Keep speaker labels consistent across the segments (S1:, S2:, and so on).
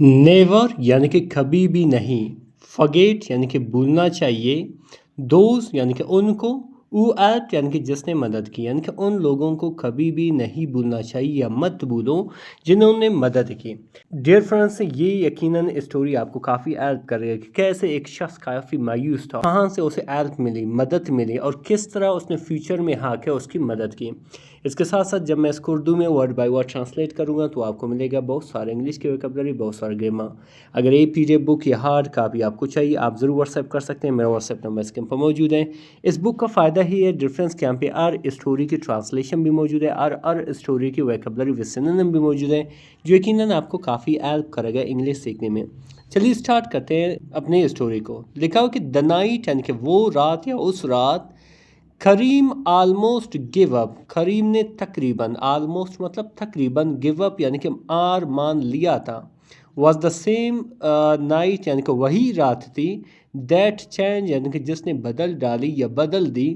S1: Never यानी कि कभी भी नहीं। फॉरगेट यानी कि भूलना चाहिए। दोज यानी कि उनको। ऊ एल्प यानी कि जिसने मदद की, यानी कि उन लोगों को कभी भी नहीं भूलना चाहिए या मत भूलो जिन्होंने मदद की। डियर फ्रेंड्स, ये यकीनन स्टोरी आपको काफ़ी हेल्प करेगा कि कैसे एक शख्स काफ़ी मायूस था, कहाँ से उसे हेल्प मिली, मदद मिली और किस तरह उसने फ्यूचर में आके उसकी मदद की। इसके साथ साथ जब मैं इसको उर्दू में वर्ड बाय वर्ड ट्रांसलेट करूँगा तो आपको मिलेगा बहुत सारे इंग्लिश के वोकैबुलरी, बहुत सारे ग्रामर। अगर ये पीडीएफ बुक या हार्ड कापी आपको चाहिए आप ज़रूर व्हाट्सएप कर सकते हैं। मेरा व्हाट्सएप नंबर स्क्रीन पर मौजूद है। इस बुक का फ़ायदा ही है डिफरेंस के यहाँ पे हर स्टोरी की ट्रांसलेशन भी मौजूद है, हर स्टोरी की वोकैबुलरी विद सिनोनिम भी मौजूद है, जो यकीनन आपको काफ़ी हेल्प करेगा इंग्लिश सीखने में। चलिए स्टार्ट करते हैं अपने स्टोरी को। लिखा हो कि द नाइट यानी कि वो रात या उस रात करीम आलमोस्ट गिव अप, करीम ने तकरीबन, आलमोस्ट मतलब तकरीबन, गिव अप यानी कि आर मान लिया था। वॉज द सेम नाइट यानी कि वही रात थी। दैट चेंज यानी कि जिसने बदल डाली या बदल दी।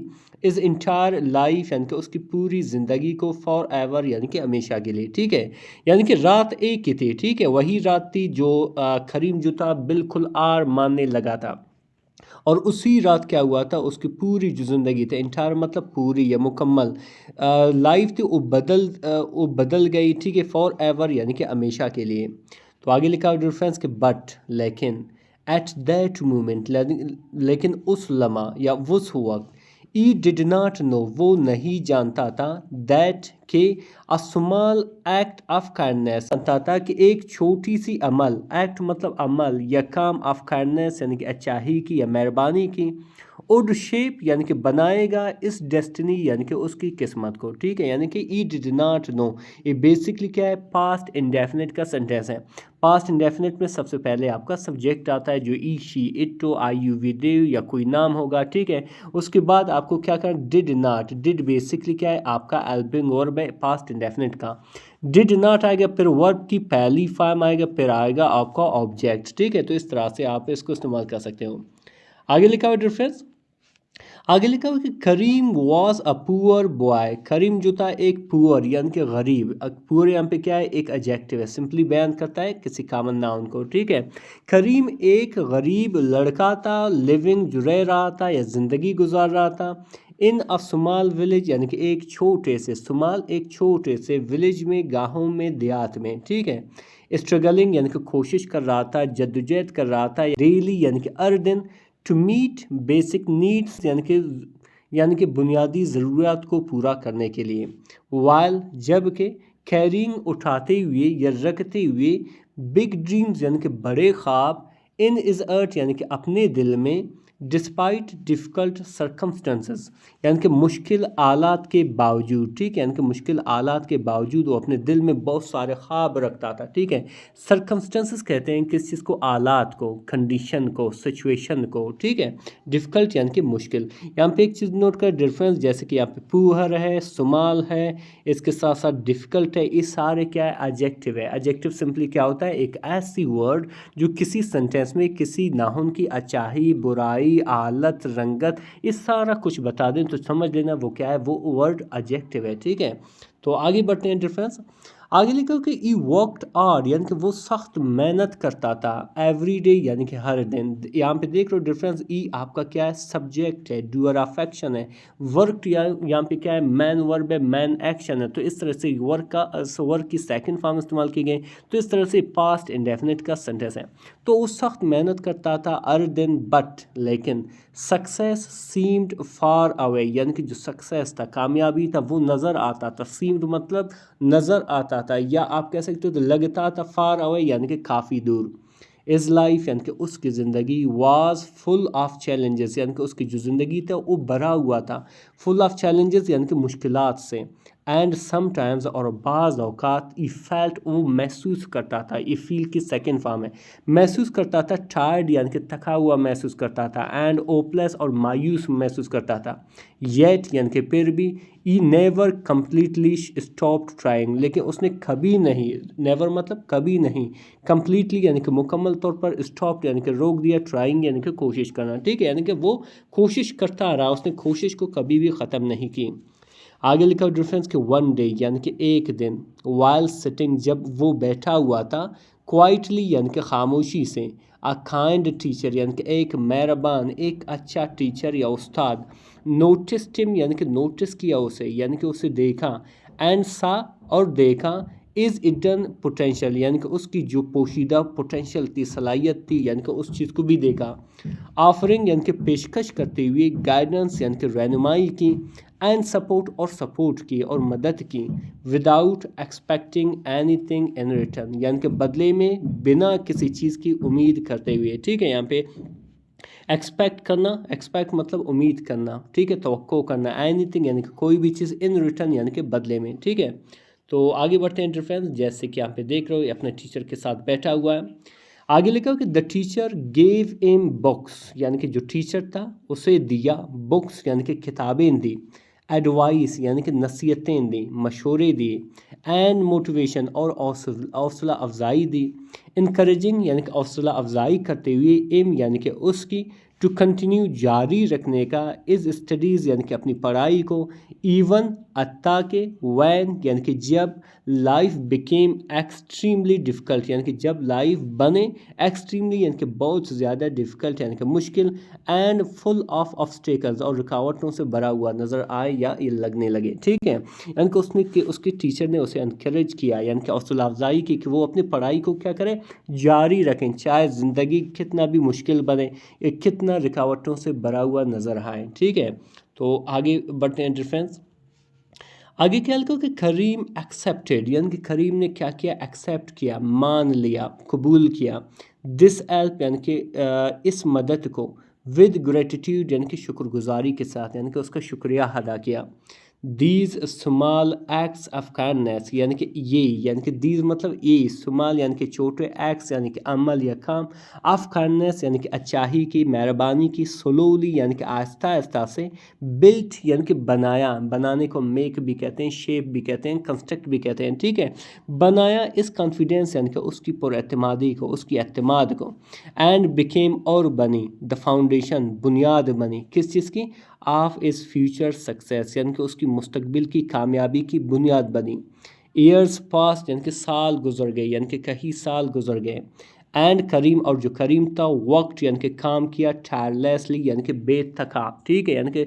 S1: इज़ इंटायर लाइफ यानी कि उसकी पूरी ज़िंदगी को, फॉर एवर यानी कि हमेशा के लिए। ठीक है, यानी कि रात एक ही थी। ठीक है, वही रात थी जो करीम जो था बिल्कुल आर मानने लगा था। और उसी रात क्या हुआ था, उसकी पूरी जो ज़िंदगी थी, इंटायर मतलब पूरी या मुकम्मल लाइफ थी, वो बदल गई। ठीक है, फॉर एवर यानी कि हमेशा के लिए। तो आगे लिखा डिफरेंस के बट लेकिन, एट दैट मोमेंट लेकिन उस लम्हा या उस वक्त, ई डिड नॉट नो वो नहीं जानता था, दैट के a small act of kindness जानता था कि एक छोटी सी अमल, एक्ट मतलब अमल या काम, ऑफ काइंडनेस यानी कि अच्छाई की या मेहरबानी की, उड शेप यानी कि बनाएगा इस डेस्टिनी यानी कि उसकी किस्मत को। ठीक है, यानी कि ई डिड नॉट नो, ये बेसिकली क्या है, पास्ट इंडेफिनिट का सेंटेंस है। पास्ट इंडेफिनिट में सबसे पहले आपका सब्जेक्ट आता है जो ई शी इट टू आई यू वी दे या कोई नाम होगा। ठीक है, उसके बाद आपको क्या करना, डिड नॉट, डिड बेसिकली क्या है आपका हेल्पिंग वर्ब है पास्ट इंडेफिनिट का। डिड नॉट आएगा, फिर वर्ब की पहली फॉर्म आएगा, फिर आएगा आपका ऑब्जेक्ट। ठीक है, तो इस तरह से आप इसको इस्तेमाल कर सकते हो। आगे लिखा हुआ डिफरेंस, आगे लिखा हुआ कि करीम वॉज अ पुअर बॉय। करीम जो था एक पुअर यानी कि गरीब। पुअर यहाँ पे क्या है, एक एडजेक्टिव है, सिंपली बयान करता है किसी कॉमन नाउन को। ठीक है, करीम एक गरीब लड़का था, लिविंग जो रह रहा था या ज़िंदगी गुजार रहा था, इन अ स्मॉल विलेज यानी कि एक छोटे से, स्मॉल एक छोटे से, विलेज में गाँव में, देहात में। ठीक है, स्ट्रगलिंग यानी कि कोशिश कर रहा था, जद्दोजहद कर रहा था, डेली यानी कि हर दिन, टू मीट बेसिक नीड्स यानी कि बुनियादी ज़रूरियात को पूरा करने के लिए। वाइल जबकि, कैरिंग उठाते हुए या रखते हुए, बिग ड्रीम्स यानी कि बड़े ख्वाब, इन इज़ अर्थ यानी कि अपने दिल में, डिस्पाइट डिफ़िकल्ट सर्कमस्टेंसेस यानी कि मुश्किल आलात के बावजूद। ठीक है, यानी कि मुश्किल आलात के बावजूद वो अपने दिल में बहुत सारे ख्वाब रखता था। ठीक है, सर्कमस्टेंसेस कहते हैं किस चीज़ को, आलात को, कंडीशन को, सिचुएशन को। ठीक है, डिफ़िकल्ट यानी कि मुश्किल। यहाँ पे एक चीज़ नोट कर डिफरेंस, जैसे कि यहाँ पे पुअर है, सुमाल है, इसके साथ साथ डिफ़िकल्ट है, ये सारे क्या है, एडजेक्टिव है। एडजेक्टिव सिंपली क्या होता है, एक ऐसी वर्ड जो किसी सेंटेंस में किसी नाउन की अच्छाई, बुराई, हालत, रंगत, ये सारा कुछ बता दें तो समझ लेना वो क्या है, वो वर्ड एडजेक्टिव है। ठीक है, तो आगे बढ़ते हैं डिफरेंस। आगे लिखा कि ई वर्कड हार्ड यानी कि वो सख्त मेहनत करता था, एवरी डे यानी कि हर दिन। यहाँ पे देख लो डिफरेंस, ई आपका क्या है, सब्जेक्ट है, डूअर ऑफ एक्शन है। वर्क यहाँ पे क्या है, मैन वर्ब है, मैन एक्शन है। तो इस तरह से वर्क की सेकंड फॉर्म इस्तेमाल की गई, तो इस तरह से पास्ट इंडेफिनिट का सेंटेंस है। तो वो सख्त मेहनत करता था हर दिन, बट लेकिन, सक्सेस सीम्ड फार अवे यानी कि जो सक्सेस था, कामयाबी था, वो नज़र आता था। सीम्ड मतलब नज़र आता था, या आप कह सकते हो तो लगता था, फार अवे यानी कि काफ़ी दूर। इज़ लाइफ यानी कि उसकी ज़िंदगी, वाज फुल ऑफ चैलेंजेस यानी कि उसकी जो ज़िंदगी था वो भरा हुआ था, फुल ऑफ चैलेंजेस यानी कि मुश्किलात से। एंड समटाइम्स और बाज़ औक़ात, ई फेल्ट वो महसूस करता था, ये फील की सेकेंड फॉर्म है, महसूस करता था, टायर्ड यानी कि थका हुआ महसूस करता था, एंड ओपलेस और मायूस महसूस करता था। येट यानी कि फिर भी, ई नेवर कम्प्लीटली स्टॉप्ड ट्राइंग लेकिन उसने कभी नहीं, नेवर मतलब कभी नहीं, कम्प्लीटली यानी कि मुकम्मल तौर पर, स्टॉप यानी कि रोक दिया, ट्राइंग यानी कि कोशिश करना। ठीक है, यानी कि वो कोशिश करता रहा, उसने कोशिश को कभी भी ख़त्म नहीं की। आगे लिखा डिफरेंस कि वन डे यानी कि एक दिन, वाइल सिटिंग जब वो बैठा हुआ था, क्वाइटली यानी कि खामोशी से, अ काइंड टीचर यानी कि एक मेहरबान, एक अच्छा टीचर या उस्ताद, नोटिस्ड हिम यानी कि नोटिस किया उसे, यानी कि उसे देखा, एंड सा और देखा, इज़ इडन पोटेंशियल यानी कि उसकी जो पोशीदा पोटेंशियल थी, सलाहियत थी, यानी कि उस चीज़ को भी देखा, ऑफरिंग यानी कि पेशकश करते हुए, गाइडेंस यानी कि रहनुमाई की, एंड सपोर्ट और सपोर्ट की और मदद की, without expecting anything in return यानी कि बदले में बिना किसी चीज़ की उम्मीद करते हुए। ठीक है, यहाँ पे एक्सपेक्ट करना, एक्सपेक्ट मतलब उम्मीद करना, ठीक है, तवक्को करना, एनीथिंग यानी कि कोई भी चीज़, इन रिटर्न यानी कि बदले में। ठीक है, तो आगे बढ़ते हैं इंटरफ्रेंस। जैसे कि यहाँ पे देख रहे हो, ये अपने टीचर के साथ बैठा हुआ है। आगे लिखा हो कि the teacher gave them books यानी कि जो टीचर था उसे दिया, बुक्स यानी कि किताबें दी, एडवाइस यानी कि नसीहतें दी, मशवरे दिए, एंड मोटिवेशन और हौसला अफजाई दी, इनकरेजिंग यानी कि हौसला अफजाई करते हुए, एम यानी कि उसकी, टू कंटिन्यू जारी रखने का, इज़ स्टडीज़ यानी कि अपनी पढ़ाई को, इवन अत्ता के, वैन यानी कि जब, लाइफ बिकेम एक्सट्रीमली डिफ़िकल्ट यानी कि जब लाइफ बने, एक्सट्रीमली यानी कि बहुत ज़्यादा डिफ़िकल्ट यानी कि मुश्किल, एंड फुल ऑफ ऑब्स्टेकल्स और रुकावटों से भरा हुआ नज़र आए या ये लगने लगे। ठीक है, यानी कि उसने कि उसके टीचर ने उसे इनकरेज किया यानी कि हौसला अफजाई की कि वो अपनी पढ़ाई को क्या करें, जारी रखें, चाहे ज़िंदगी कितना भी मुश्किल बने, ये कितना रुकावटों से भरा हुआ नज़र आए। ठीक है, तो आगे बढ़ते हैं डिफरेंस। आगे क्या लिखा कि करीम एक्सेप्टेड यानी कि करीम ने क्या किया, एक्सेप्ट किया, मान लिया, कबूल किया, दिस हेल्प यानी कि इस मदद को, विद ग्रेटिट्यूड यानी कि शुक्रगुजारी के साथ, यानी कि उसका शुक्रिया अदा किया, these small acts of kindness यानी कि ये, यानी कि दीज मतलब ये, स्मॉल यानी कि छोटे, एक्ट्स यानी कि अमल या काम, ऑफ काइंडनेस यानी कि अच्छाई की, मेहरबानी की, स्लोली यानी कि आहिस्ता आहिस्ता से, बिल्ट यानी कि बनाया, बनाने को मेक भी कहते हैं, शेप भी कहते हैं, कंस्ट्रक्ट भी कहते हैं। ठीक है, बनाया, इस कॉन्फिडेंस यानी कि उसकी पुरएतमादी को, उसकी एतमाद को, एंड बिकेम और बनी, द फाउंडेशन बुनियाद बनी, किस चीज़ की, ऑफ इस फ्यूचर सक्सेस यानी कि उसकी मुस्तकबिल की कामयाबी की बुनियाद बनी। ईयर्स पास्ट यानी कि साल गुजर गए, यानी कि कई साल गुजर गए, एंड करीम और जो करीम था, वक्त यानी कि काम किया, टायरलेसली यानी कि बेतखा। ठीक है, यानी कि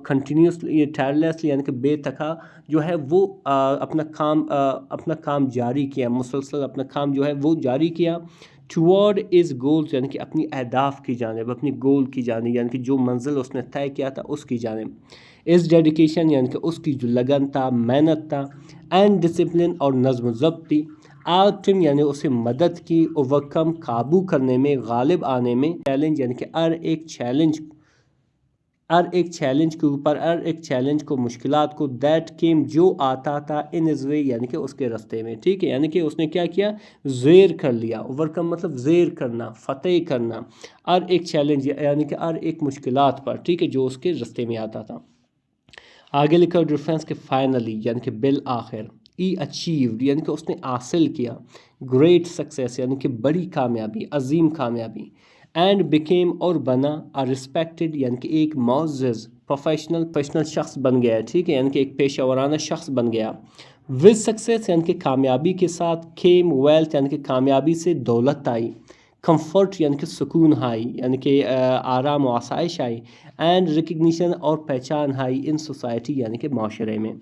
S1: कंटिन्यूसली, टायरलेसली यानी कि बेतखा जो है वो अपना काम जारी किया, मुसलसल अपना काम जो है वो जारी किया, टूवर्ड इज़ गोल्स यानी कि अपनी अहदाफ की जानिब, अपनी गोल की जानिब, यानी कि जो मंजिल उसने तय किया था उसकी जानिब, इस डेडिकेशन यानी कि उसकी जो लगन था, मेहनत था, एंड डिसिप्लिन और नज़्म ज़ब्त थी, आउटम यानी उसे मदद की, ओवरकम काबू करने में, गालिब आने में, चैलेंज यानी कि हर एक चैलेंज के ऊपर, हर एक चैलेंज को, मुश्किलात को, दैट केम जो आता था, इन इज़ वे यानी कि उसके रास्ते में। ठीक है, यानी कि उसने क्या किया, ज़ेर कर लिया, ओवरकम मतलब ज़ेर करना, फ़तेह करना, हर एक चैलेंज यानी कि हर एक मुश्किलात पर, ठीक है, जो उसके रास्ते में आता था। आगे लिखा डिफरेंस के फाइनली यानी कि बिल आखिर, ई अचीव्ड यानी कि उसने हासिल किया, ग्रेट सक्सेस यानी कि बड़ी कामयाबी, अजीम कामयाबी, एंड बिकेम और बना, अ रिस्पेक्टेड यानी कि एक मोअज़्ज़ज़ प्रोफेशनल शख्स बन गया। ठीक है, यानी कि एक पेशा वराना शख्स बन गया। विद सक्सेस यानी कि कामयाबी के साथ, केम वेल्थ यानी कि कामयाबी से दौलत आई, कंफर्ट यानी कि सुकून आई, यानी कि आराम व आसाइश आई, एंड रिकग्निशन और पहचान आई, इन सोसाइटी यानी कि माशरे में।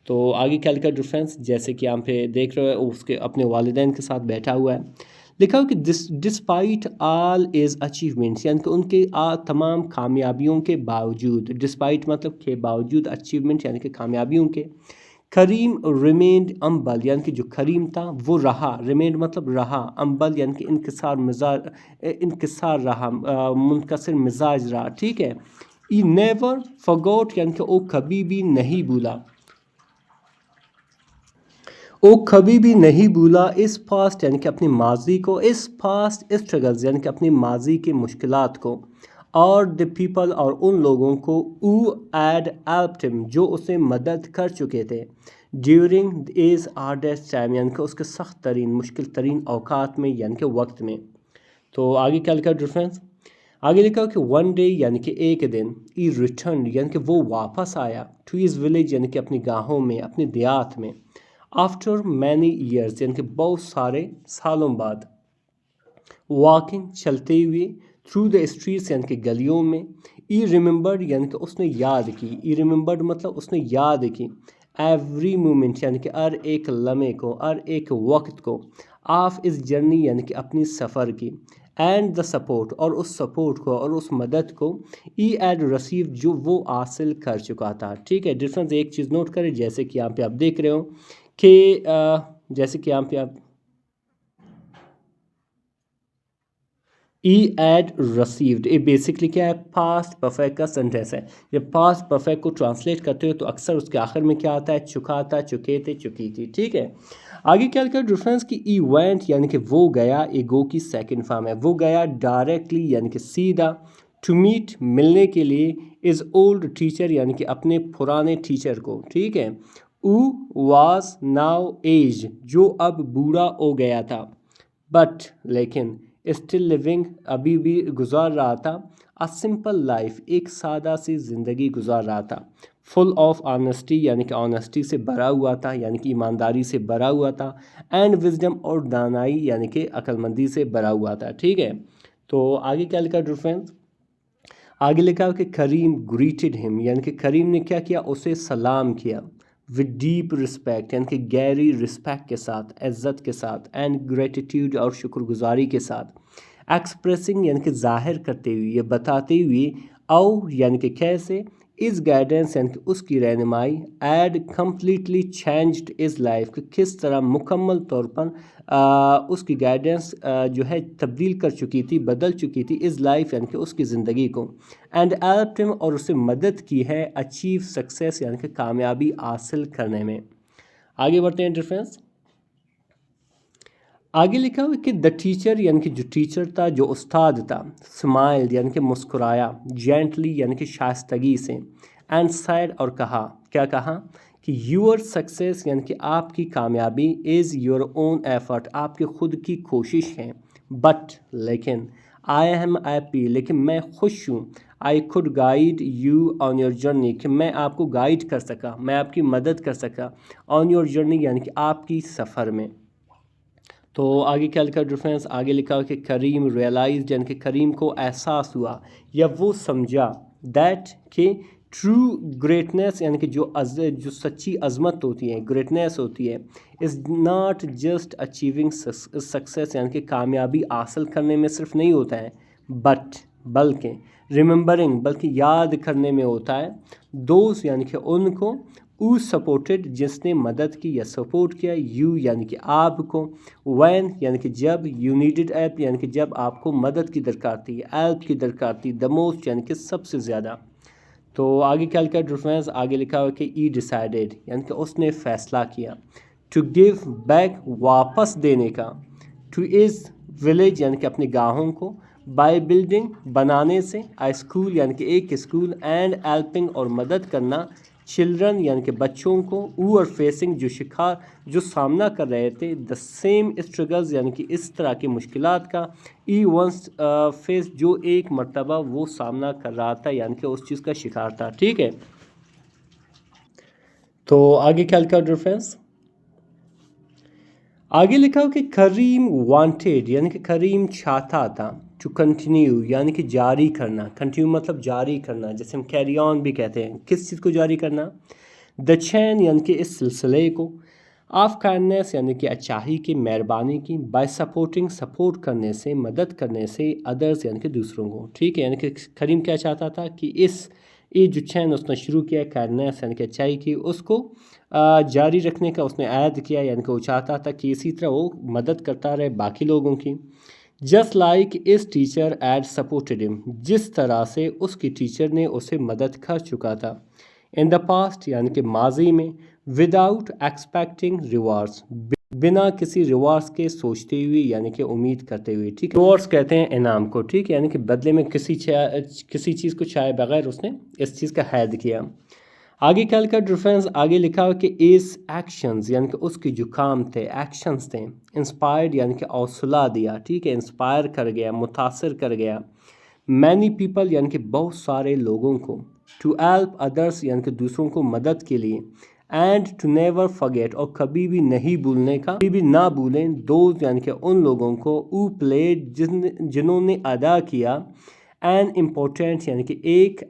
S1: तो आगे क्या लिखा डिफरेंस, जैसे कि यहाँ पे देख रहे हो, उसके अपने वालिदैन के साथ बैठा हुआ है। लिखा हो कि डिस्पाइट ऑल इज़ अचीवमेंट्स यानी कि उनके तमाम कामयाबियों के बावजूद, डिस्पाइट मतलब के बावजूद, अचीवमेंट यानी कि कामयाबियों के, करीम रिमेंड अम्बल यानी कि जो करीम था वो रहा, रिमेंड मतलब रहा, अम्बल यानी कि इनकिसार रहा, मुनकसर मिजाज रहा। ठीक है, ई नेवर फॉरगॉट यानी कि वो कभी भी नहीं भूला, वो कभी भी नहीं भूला, इस पास्ट यानी कि अपनी माजी को, इस पास्ट स्ट्रगल्स यानी कि अपनी माजी के मुश्किलात को, और द पीपल और उन लोगों को, ऊ एड हेल्प्ड हिम जो उसे मदद कर चुके थे, ड्यूरिंग इज हार्डेस्ट टाइम यानी कि उसके सख्त तरीन मुश्किल तरीन औकात में यानी कि वक्त में। तो आगे क्या लिखा डिफरेंस, आगे लिखा कि वन डे यानी कि एक दिन, ई रिटर्न यानी कि वो वापस आया, टू इज़ विलेज यानी कि अपनी गाहों में, अपने देहात में, आफ्टर मैनी ईयर्स यानी कि बहुत सारे सालों बाद, वॉकिंग चलते हुए, थ्रू द स्ट्रीट्स यानी कि गलियों में, ई रिमेंबर्ड यानी कि उसने याद की, ई रिमेंबर्ड मतलब उसने याद की, एवरी मोमेंट यानी कि हर एक लम्हे को, हर एक वक्त को, ऑफ इस जर्नी यानी कि अपनी सफ़र की, एंड द सपोर्ट और उस सपोर्ट को और उस मदद को, ई एड रिसीव जो वो हासिल कर चुका था। ठीक है, डिफरेंस एक चीज़ नोट करें, जैसे कि यहाँ पे आप देख रहे हो कि जैसे कि यहाँ पे आप ई एड रसीव्ड, ये बेसिकली क्या है, पास्ट परफेक्ट का सेंटेंस है। जब पास्ट परफेक्ट को ट्रांसलेट करते हो तो अक्सर उसके आखिर में क्या आता है, चुका था, चुके थे, चुकी थी। ठीक है, आगे क्या लिखा डिफरेंस की, ई वेंट यानी कि वो गया, ए गो की सेकंड फॉर्म है, वो गया डायरेक्टली यानी कि सीधा, टू मीट मिलने के लिए, इज़ ओल्ड टीचर यानी कि अपने पुराने टीचर को। ठीक है, ऊ वाज नाउ एज जो अब बूढ़ा हो गया था, बट लेकिन स्टिल लिविंग अभी भी गुजार रहा था, अ सिंपल लाइफ एक सादा सी ज़िंदगी गुजार रहा था, फुल ऑफ ऑनेस्टी यानी कि ऑनेस्टी से भरा हुआ था, यानी कि ईमानदारी से भरा हुआ था, एंड विजडम और दानाई यानी कि अक्लमंदी से भरा हुआ था। ठीक है, तो आगे क्या लिखा डिफरेंस, आगे लिखा कि करीम ग्रीटेड हिम यानी कि करीम ने क्या किया, उसे सलाम किया, विद डीप रिस्पेक्ट यानी कि गहरी रिस्पेक्ट के साथ, इज़्ज़त के साथ, एंड ग्रेटिट्यूड और शुक्रगुजारी के साथ, एक्सप्रेसिंग यानी कि जाहिर करते हुए, ये बताते हुए, औ यानी कि कैसे, इस गाइडेंस यानी कि उसकी रहनुमाई, had completely changed his life कि किस तरह मुकम्मल तौर पर उसकी गाइडेंस जो है तब्दील कर चुकी थी, बदल चुकी थी, इज़ लाइफ यानी कि उसकी ज़िंदगी को, एंड हेल्प्ड हिम और उसे मदद की है, अचीव सक्सेस यानी कि कामयाबी हासिल करने में। आगे बढ़ते हैं डिफरेंस, आगे लिखा हुआ कि द टीचर यानी कि जो टीचर था, जो उस्ताद था, स्माइल यानी कि मुस्कुराया, जेंटली यानी कि शाइस्तगी से, एंड साइड और कहा, क्या कहा कि योर सक्सेस यानी कि आपकी कामयाबी, इज़ योर ओन एफर्ट आपके खुद की कोशिश है, बट लेकिन, आई एम हैप्पी लेकिन मैं खुश हूँ, I could guide you on your journey कि मैं आपको गाइड कर सका, मैं आपकी मदद कर सका, ऑन योर जर्नी यानी कि आपकी सफ़र में। तो आगे क्या लिखा डिफरेंस, आगे लिखा कि करीम रियलाइज यानी कि करीम को एहसास हुआ या वो समझा, दैट कि ट्रू ग्रेटनेस यानी कि जो सच्ची अजमत होती है, ग्रेटनेस होती है, is not just achieving success यानी कि कामयाबी हासिल करने में सिर्फ नहीं होता है, बट बल्कि रिमेंबरिंग बल्कि याद करने में होता है, दोस्त यानी कि उनको, ऊ सपोर्टेड जिसने मदद की या सपोर्ट किया, यू यानी कि आपको, वैन यानी कि जब, यू नीडेड हेल्प यानी कि जब आपको मदद की दरकार थी, हेल्प की दरकार थी, द मोस्ट यानी कि सबसे ज़्यादा। तो आगे क्या लिखा डिफरेंस, आगे लिखा हुआ कि ई डिसाइडेड यानी कि उसने फ़ैसला किया, टू गिव बैक वापस देने का, टू इज़ विलेज यानी कि अपने गाँवों को, बाय बिल्डिंग बनाने से, आ स्कूल यानी कि एक स्कूल, एंड हेल्पिंग और मदद करना, चिल्ड्रन यानी कि बच्चों को, ऊ और फेसिंग जो सामना कर रहे थे, द सेम स्ट्रगल्स यानी कि इस तरह की मुश्किलात का, ई वंस फेस जो एक मर्तबा वो सामना कर रहा था यानी कि उस चीज़ का शिकार था। ठीक है, तो आगे क्या लिखा डिफरेंस, आगे लिखा हो कि करीम वांटेड यानी कि करीम चाहता था, टू कंटिन्यू यानी कि जारी करना, कंटिन्यू मतलब जारी करना, जैसे हम कैरी ऑन भी कहते हैं, किस चीज़ को जारी करना, द चैन यानी कि इस सिलसिले को, ऑफ काइंडनेस यानी कि अच्छाई की, मेहरबानी की, बाय सपोर्टिंग सपोर्ट करने से, मदद करने से, अदर्स यानी कि दूसरों को। ठीक है, यानी कि करीम क्या चाहता था कि ये जो चैन उसने शुरू किया काइंडनेस यानी कि अच्छाई की, उसको जारी रखने का उसने ऐद किया, यानी कि वो चाहता था कि इसी तरह वो मदद करता रहे बाकी लोगों की। जस्ट लाइक इस टीचर एड सपोर्टेड हिम जिस तरह से उसकी टीचर ने उसे मदद कर चुका था, इन द पास्ट यानी कि माजी में, विदाउट एक्सपेक्टिंग रिवार्ड्स बिना किसी रिवार्ड्स के सोचते हुए यानी कि उम्मीद करते हुए। ठीक है, रिवार्ड्स कहते हैं इनाम को। ठीक है, यानी कि बदले में किसी चीज़ को चाहे बगैर उसने इस चीज़ का हैद किया। आगे क्या लिखा डिफरेंस, आगे लिखा हो कि इस एक्शंस यानी कि उसके जो काम थे, एक्शंस थे, इंस्पायर्ड यानी कि हौसला दिया। ठीक है, इंस्पायर कर गया, मुतासर कर गया, मैनी पीपल यानी कि बहुत सारे लोगों को, टू हेल्प अदर्स यानी कि दूसरों को मदद के लिए, एंड टू नेवर फॉरगेट और कभी भी नहीं भूलने का, कभी भी ना भूलें दोस्त यानी कि उन लोगों को हु प्लेड जिन्होंने अदा किया एन इम्पोर्टेंट यानी कि एक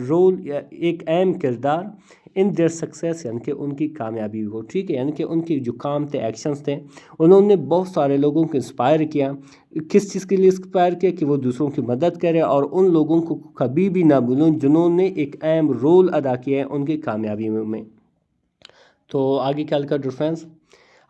S1: रोल या एक अहम किरदार इन देयर सक्सेस यानी कि उनकी कामयाबी को, ठीक है, यानी कि उनके जो काम थे, एक्शंस थे, उन्होंने बहुत सारे लोगों को इंस्पायर किया। किस चीज़ के लिए इंस्पायर किया कि वो दूसरों की मदद करें और उन लोगों को कभी भी ना भूलें जिन्होंने एक अहम रोल अदा किया है उनकी कामयाबी में। तो आगे क्या लिखा डिफरेंस,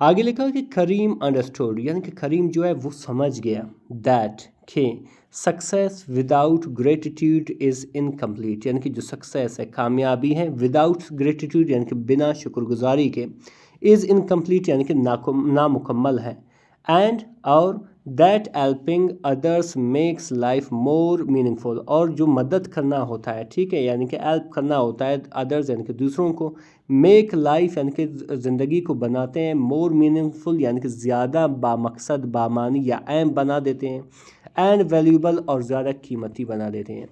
S1: आगे लिखा कि करीम अंडरस्टूड यानी कि करीम जो है वो समझ गया दैट के success without gratitude is incomplete यानी कि जो सक्सेस है, कामयाबी है, विदाउट ग्रेटिट्यूड यानी कि बिना शुक्रगुजारी के, इज़ इनकम्प्लीट यानी कि नामुकम्मल है, एंड और that helping others makes life more meaningful और जो मदद करना होता है, ठीक है, यानी कि हेल्प करना होता है अदर्स यानी कि दूसरों को, मेक लाइफ यानी कि ज़िंदगी को बनाते हैं मोर मीनिंगफुल यानी कि ज़्यादा बामकसद, बामानी या अहम बना देते हैं, एंड वैल्यूबल और ज़्यादा कीमती बना देते हैं।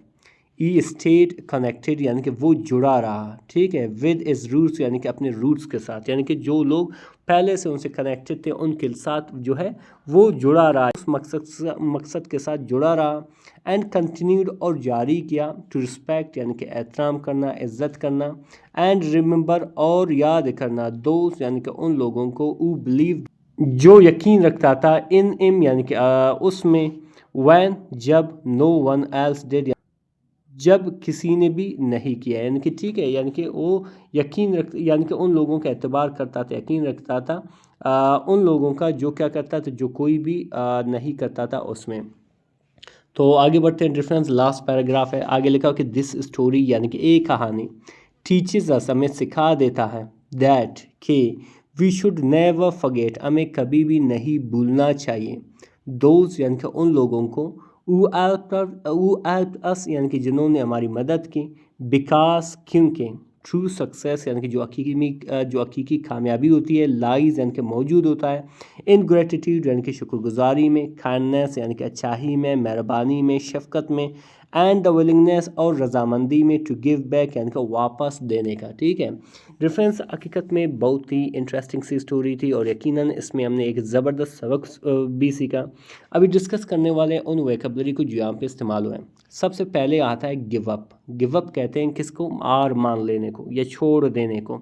S1: ई स्टेट कनेक्टेड यानी कि वो जुड़ा रहा, ठीक है, विद इज रूट्स यानी कि अपने रूट्स के साथ, यानी कि जो लोग पहले से उनसे कनेक्टेड थे उनके साथ जो है वो जुड़ा रहा, उस मकसद के साथ जुड़ा रहा, एंड कंटिन्यूड और जारी किया, टू रिस्पेक्ट यानी कि एहतराम करना, इज़्ज़त करना, एंड रिमेंबर और याद करना, दोस्त यानी कि उन लोगों को हु बिलीव जो यकीन रखता था, इन इम यानी कि उसमें, व्हेन जब, नो वन एल्स डिड जब किसी ने भी नहीं किया, यानी कि ठीक है, यानी कि वो यकीन रख यानी कि उन लोगों का एतबार करता था, यकीन रखता था उन लोगों का जो क्या करता था, जो कोई भी नहीं करता था उसमें। तो आगे बढ़ते हैं, डिफरेंस लास्ट पैराग्राफ है, आगे लिखा कि दिस स्टोरी यानी कि एक कहानी टीचेस अस हमें सिखा देता है दैट कि वी शुड नेवर फॉरगेट हमें कभी भी नहीं भूलना चाहिए, दोज यानी कि उन लोगों को who helped us यानी कि जिन्होंने हमारी मदद की, बिकॉज क्योंकि, ट्रू सक्सेस यानी कि जो हकीकी कामयाबी होती है, लाइज यानी कि मौजूद होता है, इन ग्रेटिट्यूड यानी कि शुक्रगुजारी में, काइंडनेस यानी कि अच्छाई में, मेहरबानी में, शफकत में, एंड द विलिंगनेस और रजामंदी में, टू गिव बैक यानी कि वापस देने का, ठीक है। रेफरेंस हकीकत में बहुत ही इंटरेस्टिंग सी स्टोरी थी और यकीनन इसमें हमने एक ज़बरदस्त सबक भी सीखा। अभी डिस्कस करने वाले हैं उन वोकैबुलरी को जो यहाँ पे इस्तेमाल हुए हैं। सबसे पहले आता है गिव अप। गिव अप कहते हैं किसको, हार मान लेने को या छोड़ देने को,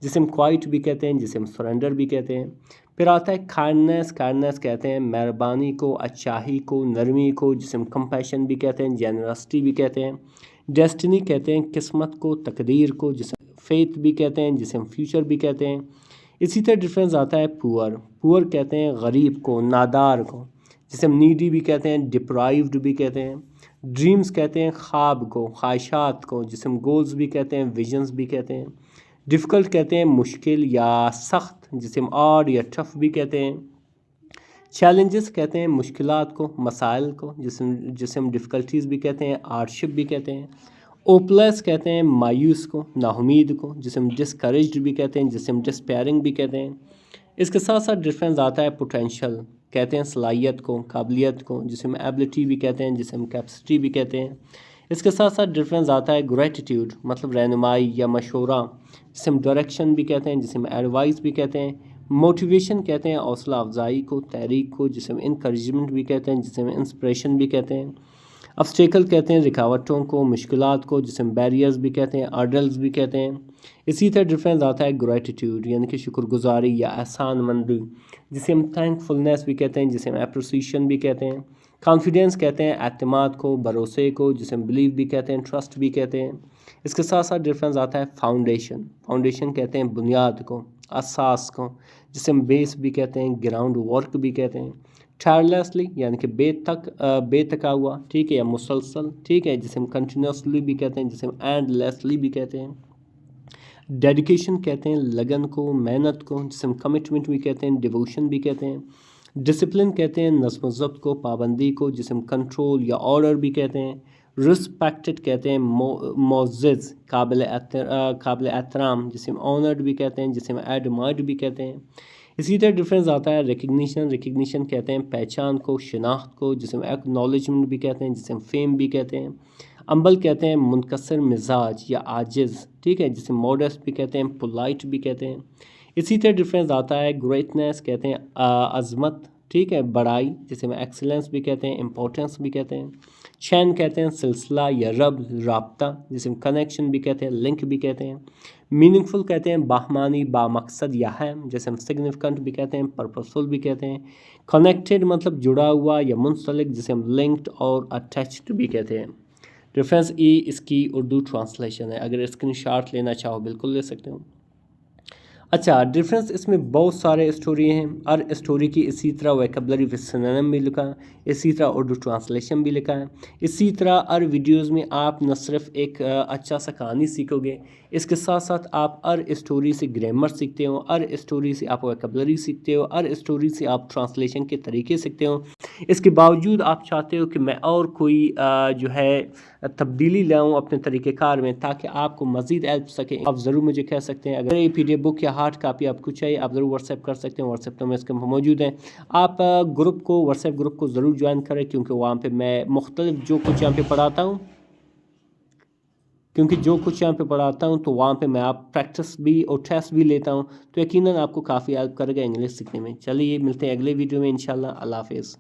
S1: जिसे हम क्वाइट भी कहते हैं, जिसे हम सरेंडर भी कहते हैं। फिर आता है काइंडनेस। काइंडनेस कहते हैं मेहरबानी को, अच्छाई को, नरमी को, जिसे हम कंपैशन भी कहते हैं, जेनरसिटी भी कहते हैं। डेस्टिनी कहते हैं किस्मत को, तकदीर को, जिसे फेथ भी कहते हैं, जिसे हम फ्यूचर भी कहते हैं। इसी तरह डिफरेंस आता है पुअर। पुअर कहते हैं गरीब को, नादार को, जिसे हम नीडी भी कहते हैं, डिप्राइव्ड भी कहते हैं। ड्रीम्स कहते हैं ख्वाब को, ख्वाहिशात को, जिसे हम गोल्स भी कहते हैं, विजन्स भी कहते हैं। डिफ़िकल्ट कहते हैं मुश्किल या सख्त, जिसे हम ऑड या टफ भी कहते हैं। चैलेंजेस कहते हैं मुश्किलात को, मसाइल को, जिसे हम डिफ़िकल्टीज़ भी कहते हैं, हार्डशिप भी कहते हैं। ओपलेस कहते हैं मायूस को, नाउमीद को, जिसे हम डिस्करेज्ड भी कहते हैं, जिसे हम डिस्पेयरिंग भी कहते हैं। इसके साथ साथ डिफरेंस आता है पोटेंशियल कहते हैं सलाहियत को, काबिलियत को, जिसे हम एबिलिटी भी कहते हैं, जिसे हम कैपेसिटी भी कहते हैं। इसके साथ साथ डिफरेंस आता है ग्रेटिट्यूड मतलब रहनुमाई या मशवरा, जिसे हम डायरेक्शन भी कहते हैं, जिसे हम एडवाइस भी कहते हैं। मोटिवेशन कहते हैं हौसला अफजाई को, तहरीक को, जिसे हम इंकरेजमेंट भी कहते हैं, जिसे हम इंस्पिरेशन भी कहते हैं। ऑब्स्टेकल कहते हैं रुकावटों को, मुश्किलात को, जिसे हम बैरियर्स भी कहते हैं, अर्डल्स भी कहते हैं। इसी तरह डिफरेंस आता है ग्रेटिट्यूड यानी कि शुक्रगुजारी या एहसान मंदी, जिसे हम थैंकफुलनेस भी कहते हैं, जिसे हम अप्रिसिएशन भी कहते हैं। कॉन्फिडेंस कहते हैं एतमाद को, भरोसे को, जिसे हम बिलीव भी कहते हैं, ट्रस्ट भी कहते हैं। इसके साथ साथ डिफरेंस आता है फाउंडेशन। फाउंडेशन कहते हैं बुनियाद को, असास को, जिसे हम बेस भी कहते हैं, ग्राउंड वर्क भी कहते हैं। टायरलेसली यानी कि बेतका हुआ, ठीक है, या मुसलसल, ठीक है, जिसे हम कंटिन्यूसली भी कहते हैं, जिसे हम एंडलेसली भी कहते हैं। डेडिकेशन कहते हैं लगन को, मेहनत को, जिसे हम कमिटमेंट भी कहते हैं, डिवोशन भी कहते हैं। डिसिप्लिन कहते हैं नज़्म ज़ब्त को, पाबंदी को, जिसे हम कंट्रोल या ऑर्डर भी कहते हैं। रिस्पेक्टेड कहते हैं मोअज़्ज़ज़, काबिल एहतराम, जिसे हम ऑनर्ड भी कहते हैं, जिसे हम एडमायर्ड भी कहते हैं। इसी तरह डिफरेंस आता है रिकग्निशन। रिकग्निशन कहते हैं पहचान को, शिनाख्त को, जिसे हम एक्नॉलेजमेंट भी कहते हैं, जिसे हम फेम भी कहते हैं। अम्बल कहते हैं मुनकसर मिजाज या आजिज़, ठीक है, जिसे मॉडेस्ट भी कहते हैं, पोलाइट भी कहते हैं। इसी तरह डिफरेंस आता है ग्रेटनेस कहते हैं अज़मत, ठीक है, बड़ाई, जिसे हम एक्सीलेंस भी कहते हैं, इम्पोर्टेंस भी कहते हैं। चैन कहते हैं सिलसिला या रब्त, राब्ता, जिसे हम कनेक्शन भी कहते हैं, लिंक भी कहते हैं। मीनिंगफुल कहते हैं बाहमानी, बामकसद या अहम, जैसे हम सिग्निफिकेंट भी कहते हैं, पर्पसफुल भी कहते हैं। कनेक्टेड मतलब जुड़ा हुआ या मुंसलिक, जिसे हम लिंक्ड और अटैच्ड भी कहते हैं। रेफरेंस ई इसकी उर्दू ट्रांसलेशन है, अगर स्क्रीनशॉट लेना चाहो बिल्कुल ले सकते हो। अच्छा, डिफरेंस इसमें बहुत सारे स्टोरी हैं, हर स्टोरी की इसी तरह वोकैबुलरी विद सिनोनिम भी लिखा है, इसी तरह उर्दू ट्रांसलेशन भी लिखा है। इसी तरह हर वीडियोस में आप न सिर्फ एक अच्छा सा कहानी सीखोगे, इसके साथ साथ आप हर स्टोरी से ग्रामर सीखते हो, हर स्टोरी से आप वोकैबुलरी सीखते हो, हर स्टोरी से आप ट्रांसलेशन के तरीके सीखते हो। इसके बावजूद आप चाहते हो कि मैं और कोई जो है तब्दीली लाऊं अपने तरीक़ेकार में, ताकि आपको मज़ीद हेल्प सके, आप ज़रूर मुझे कह सकते हैं। अगर ये PDF बुक या हार्ड कापी आपको चाहिए, आप ज़रूर व्हाट्सएप कर सकते हैं, व्हाट्सएप नंबर इसके मौजूद हैं। आप ग्रुप को, व्हाट्सएप ग्रुप को ज़रूर ज्वाइन करें, क्योंकि वहाँ पे मैं मुख्तलिफ जो कुछ यहाँ पे पढ़ाता हूँ, तो वहाँ पे मैं आप प्रैक्टिस भी और टेस्ट भी लेता हूँ, तो यकीनन आपको काफ़ी हेल्प करेगा इंग्लिश सीखने में। चलिए मिलते हैं अगले वीडियो में इंशाल्लाह। अल्लाह हाफ़िज़।